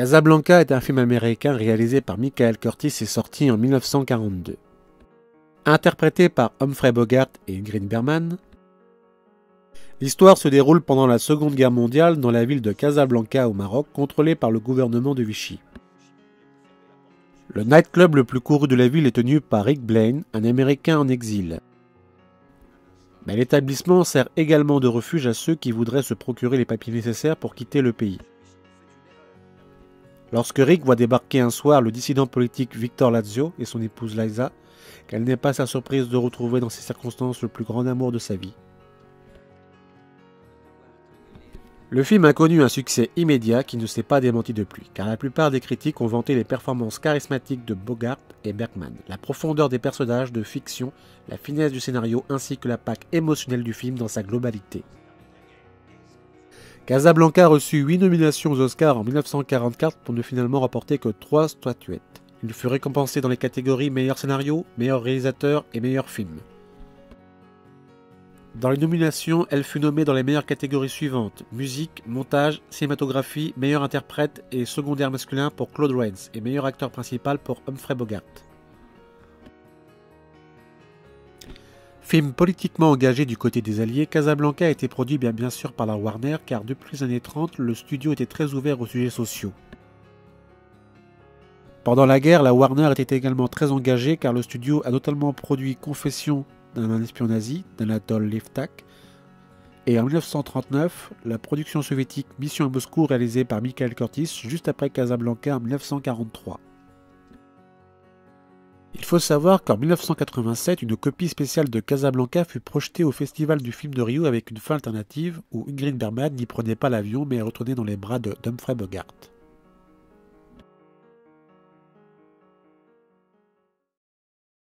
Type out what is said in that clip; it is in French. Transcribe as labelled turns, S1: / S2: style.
S1: Casablanca est un film américain réalisé par Michael Curtis et sorti en 1942. Interprété par Humphrey Bogart et Ingrid Bergman, l'histoire se déroule pendant la Seconde Guerre mondiale dans la ville de Casablanca au Maroc, contrôlée par le gouvernement de Vichy. Le nightclub le plus couru de la ville est tenu par Rick Blaine, un Américain en exil. Mais l'établissement sert également de refuge à ceux qui voudraient se procurer les papiers nécessaires pour quitter le pays. Lorsque Rick voit débarquer un soir le dissident politique Victor Lazio et son épouse Liza, quelle n'est pas sa surprise de retrouver dans ces circonstances le plus grand amour de sa vie. Le film a connu un succès immédiat qui ne s'est pas démenti depuis, car la plupart des critiques ont vanté les performances charismatiques de Bogart et Bergman, la profondeur des personnages de fiction, la finesse du scénario ainsi que la PAC émotionnelle du film dans sa globalité. Casablanca a reçu 8 nominations aux Oscars en 1944 pour ne finalement remporter que 3 statuettes. Il fut récompensé dans les catégories meilleur scénario, meilleur réalisateur et meilleur film. Dans les nominations, elle fut nommée dans les meilleures catégories suivantes: musique, montage, cinématographie, meilleur interprète et secondaire masculin pour Claude Rains et meilleur acteur principal pour Humphrey Bogart. Film politiquement engagé du côté des Alliés, Casablanca a été produit bien sûr par la Warner car depuis les années 30, le studio était très ouvert aux sujets sociaux. Pendant la guerre, la Warner était également très engagée car le studio a notamment produit Confession d'un espion nazi d'Anatole Liftak et en 1939, la production soviétique Mission à Moscou réalisée par Michael Curtis juste après Casablanca en 1943. Il faut savoir qu'en 1987, une copie spéciale de Casablanca fut projetée au Festival du film de Rio avec une fin alternative où Ingrid Bergman n'y prenait pas l'avion mais retournait dans les bras de Humphrey Bogart.